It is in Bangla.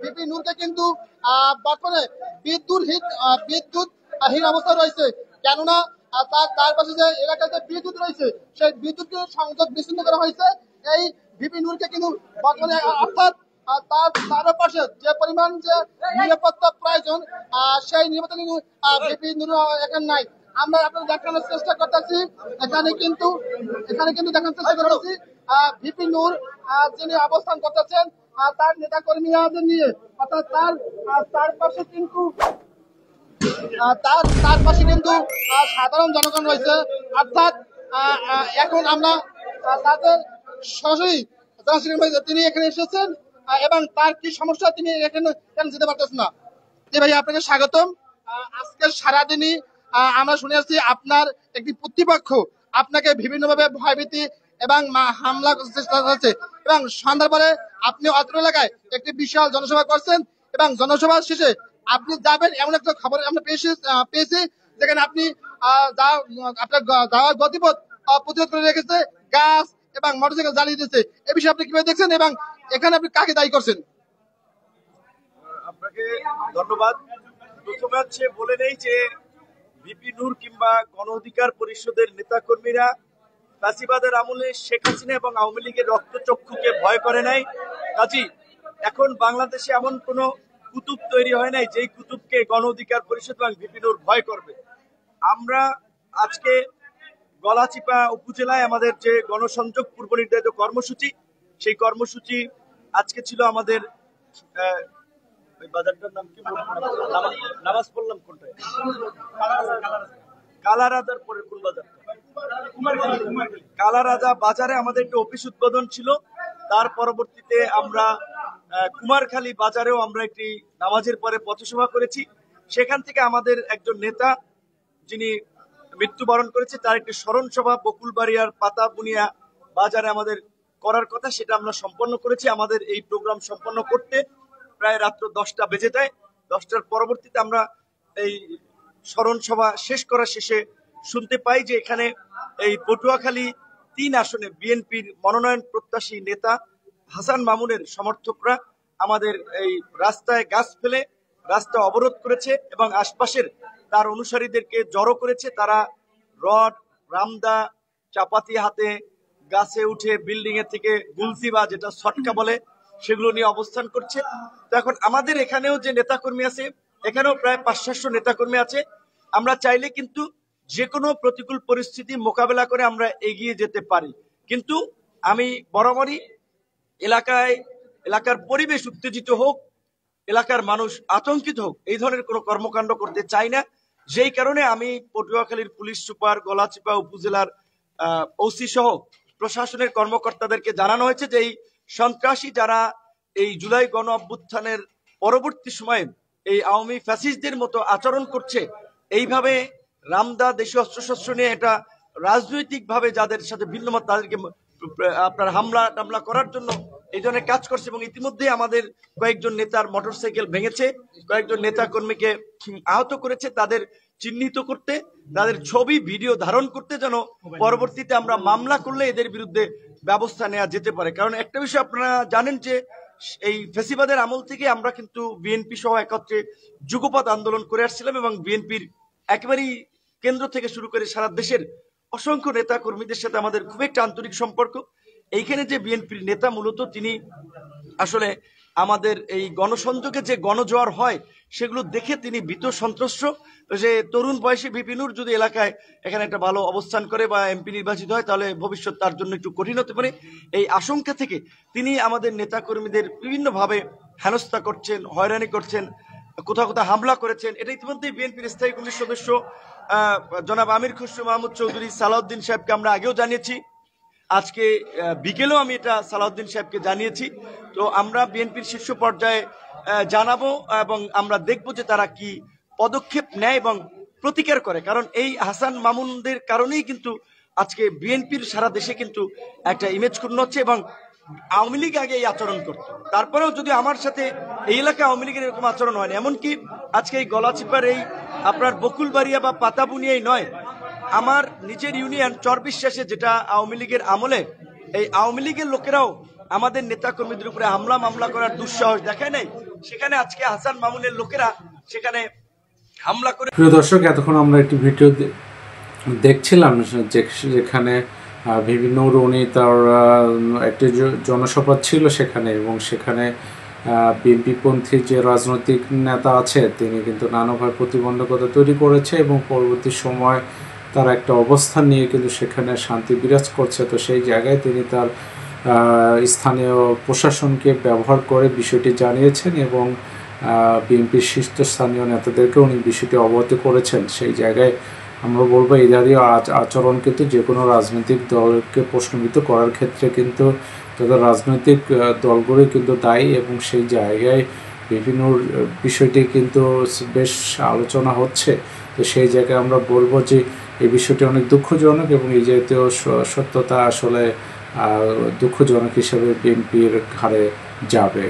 ভিপি নূরকে কিন্তু বর্তমানে বিদ্যুৎহীন অবস্থা রয়েছে। কেননা তার পাশে যে এলাকাতে বিদ্যুৎ রয়েছে সেই বিদ্যুৎ সংযোগ বিচ্ছিন্ন করা হয়েছে। এই ভিপি নূরকে কিন্তু বর্তমানে অর্থাৎ তার পাশে যে পরিমাণ যে নিরাপত্তা প্রয়োজন সেই নিরাপত্তা কিন্তু ভিপি নূর এখানে নাই। আমরা আপনাদের দেখানোর চেষ্টা করতেছি, এখানে কিন্তু দেখানোর চেষ্টা করতেছি ভিপি নূর যিনি অবস্থান করতেছেন তার নেতা কর্মীদের নিয়ে, অর্থাৎ তার পাশে কিন্তু তার পাশে কিন্তু সাধারণ জনগণ রয়েছে। অর্থাৎ এখন আমরা তাদের সরাসরি তিনি এখানে এসেছেন এবং তার কি সমস্যা তিনি এখানে কেন যেতে পারতেছেন না। জি ভাই, আপনাকে স্বাগতম। আজকের সারাদিনই আমরা শুনে আসছি আপনার একটি প্রতিপক্ষ আপনাকে বিভিন্নভাবে ভয়ভীতি এবং হামলা করতে চেষ্টা করছে এবং সন্ধ্যার পরে আপনি অত্র এলাকায় একটি বিশাল জনসভা করছেন এবং জনসভা শেষে আপনি যাবেন এমন একটা খবর আমরা পেয়েছি যেখানে আপনি আপনার যাওয়ার গতিপথ প্রতিরোধ করে রেখেছে, গাছ এবং মোটরসাইকেল জ্বালিয়ে দিচ্ছে। এ বিষয়ে আপনি কিভাবে দেখছেন এবং এখানে আপনি কাকে দায়ী করছেন? আপনাকে ধন্যবাদ। প্রথমে হচ্ছে বলে নেই যে ভিপি নূর কিংবা গণ অধিকার পরিষদের নেতাকর্মীরা ফ্যাসিবাদের আমলে শেখ হাসিনা এবং আওয়ামী লীগের রক্তচক্ষুকে ভয় করে নাই। কাজী এখন বাংলাদেশে এমন কোন কুতুব তৈরি হয় নাই যেই কুতুবকে গণ অধিকার পরিষদ এবং ভিপি নূর ভয় করবে। আমরা আজকে গলাচিপা উপজেলায় আমাদের যে গণসংযোগ পূর্ব নির্ধারিত কর্মসূচি, সেই কর্মসূচি আজকে ছিল আমাদের বাজারটার নাম কি নামাজ পড়লাম কোনটায়, কালারাজার পরে কোন বাজার, কালারাজা বাজারে আমাদের একটা অফিস উদ্বোধন ছিল। তার পরবর্তীতে আমরা কুমারখালী বাজারেও আমরা একটি নামাজের পরে পথসভা করেছি। সেখান থেকে আমাদের একজন নেতা যিনি মৃত্যুবরণ করেছে তার একটি স্মরণ সভা বকুলবাড়িয়ার পাতা বুনিয়া বাজারে আমাদের করার কথা, সেটা আমরা সম্পন্ন করেছি। আমাদের এই প্রোগ্রাম সম্পন্ন করতে প্রায় রাত্র 10টা বেজে যায়। 10টার পরবর্তীতে আমরা এই স্মরণ সভা শেষ করার শেষে শুনতে পাই যে এখানে এই পটুয়াখালী 3 আসনে বিএনপির মনোনয়ন প্রত্যাশী নেতা হাসান মামুনের সমর্থকরা আমাদের এই রাস্তায় গাছ ফেলে রাস্তা অবরোধ করেছে এবং আশপাশের তার অনুসারীদেরকে জড়ো করেছে। তারা রড, রামদা, চাপাতি হাতে গাছে উঠে বিল্ডিং এর থেকে গুলসি বা যেটা ছটকা বলে সেগুলো নিয়ে অবস্থান করছে। তো এখন আমাদের এখানেও যে নেতাকর্মী আছে, এখানেও প্রায় 500-700 নেতাকর্মী আছে। আমরা চাইলে কিন্তু যে কোনো প্রতিকূল পরিস্থিতি মোকাবেলা করে আমরা এগিয়ে যেতে পারি, কিন্তু আমি বরাবরই এলাকার পরিবেশ উত্তেজিত হোক, এলাকার মানুষ আতঙ্কিত হোক, এই ধরনের কোনো কর্মকাণ্ড করতে চাই না। যেই কারণে আমি পটুয়াখালীর পুলিশ সুপার, গলাচিপা উপজেলার ওসি সহ প্রশাসনের কর্মকর্তাদেরকে জানানো হয়েছে যে এই সন্ত্রাসী যারা এই জুলাই গণ অভ্যুত্থানের পরবর্তী সময়ে এই আওয়ামী ফ্যাসিস্টদের মতো আচরণ করছে, এইভাবে রামদা দেশীয় অস্ত্রশস্ত্র নিয়ে এটা রাজনৈতিক ভাবে যাদের সাথে ভিন্ন মত তাদেরকে আপনার হামলা টামলা করার জন্য এই ধরনের কাজ করছে এবং ইতিমধ্যে আমাদের কয়েকজন নেতার মোটরসাইকেল ভেঙেছে, কয়েকজন নেতা কর্মীকে আহত করেছে। তাদের চিহ্নিত করতে, তাদের ছবি ভিডিও ধারণ করতে, যেন পরবর্তীতে আমরা মামলা করলে এদের বিরুদ্ধে ব্যবস্থা নেওয়া যেতে পারে। কারণ একটা বিষয় আপনারা জানেন যে এই ফ্যাসিবাদের আমল থেকে আমরা কিন্তু বিএনপি সহ একত্রে যুগপৎ আন্দোলন করে আসছিলাম এবং বিএনপির একেবারেই কেন্দ্র থেকে শুরু করে সারা দেশের অসংখ্য নেতা কর্মীদের সাথে আমাদের খুব একটা আন্তরিক সম্পর্ক। এইখানে যে বিএনপির নেতা মূলত তিনি আসলে আমাদের এই গণসংযোগে যে গণজোয়ার হয় সেগুলো দেখে তিনি ভীত সন্ত্রস্ত, যে তরুণ বয়সী ভিপি নূর যদি এলাকায় এখানে একটা ভালো অবস্থান করে বা এমপি নির্বাচিত হয় তাহলে ভবিষ্যৎ তার জন্য একটু কঠিন হতে পারে। এই আশঙ্কা থেকে তিনি আমাদের নেতা কর্মীদের বিভিন্নভাবে হেনস্থা করছেন, হয়রানি করছেন, কোথাও কোথাও হামলা করেছেন। এটা ইতিমধ্যে বিএনপির স্থায়ী কমিটির সদস্য জনাব আমির খসরু মাহমুদ চৌধুরী সালাউদ্দিন সাহেবকে আমরা আগেও জানিয়েছি, আজকে বিকেলেও আমি এটা সালাউদ্দিন সাহেবকে জানিয়েছি। তো আমরা বিএনপির শীর্ষ পর্যায়ে জানাবো এবং আমরা দেখবো যে তারা কি পদক্ষেপ নেয় এবং প্রতিকার করে। কারণ এই হাসান মামুনদের কারণেই কিন্তু আজকে বিএনপির সারা দেশে কিন্তু একটা ইমেজ ক্ষুণ্ণ হচ্ছে এবং আওয়ামী লীগ আগে এই আচরণ করতো, তারপরেও যদি আমার সাথে এই এলাকায় আওয়ামী লীগের এরকম আচরণ হয়নি। এমনকি আজকে এই গলাচিপার এই আপনার বকুলবাড়িয়া বা পাতাবুনিয়াই নয়, আমার নিজের ইউনিয়ন চরবিশ্বাসে যেটা আওয়ামী লীগের আমলে এই আওয়ামী লীগের লোকেরাও আমাদের নেতা কর্মীদের উপরে হামলা মামলা করার দুঃসাহস দেখায় নাই, সেখানে আজকে হাসান মামুনের লোকেরা সেখানে হামলা করে। প্রিয় দর্শক, এতক্ষণ আমরা একটি ভিডিও দেখছিলাম যেখানে বিভিন্ন উনি তার একটি জনসভা ছিল সেখানে, এবং সেখানে বিএনপিপন্থী যে রাজনৈতিক নেতা আছে তিনি কিন্তু নানাভাবে প্রতিবন্ধকতা তৈরি করেছে এবং পরবর্তী সময় তার একটা অবস্থান নিয়ে কিন্তু সেখানে শান্তি বিরাজ করছে। তো সেই জায়গায় তিনি তার স্থানীয় প্রশাসনকে ব্যবহার করে বিষয়টি জানিয়েছেন এবং বিএনপির শীর্ষস্থানীয় নেতাদেরকে উনি বিষয়টি অবগত করেছেন। সেই জায়গায় আমরা বলবো এই জাতীয় আচরণ কিন্তু যে কোনো রাজনৈতিক দলকে প্রশ্নবিদ্ধ করার ক্ষেত্রে কিন্তু তাদের রাজনৈতিক দলগুলি কিন্তু দায়ী, এবং সেই জায়গায় বিভিন্ন বিষয়টি কিন্তু বেশ আলোচনা হচ্ছে। তো সেই জায়গায় আমরা বলবো যে এই বিষয়টি অনেক দুঃখজনক, এবং এই জাতীয় সত্যতা আসলে দুঃখজনক হিসেবে বিএনপির ঘাড়ে যাবে।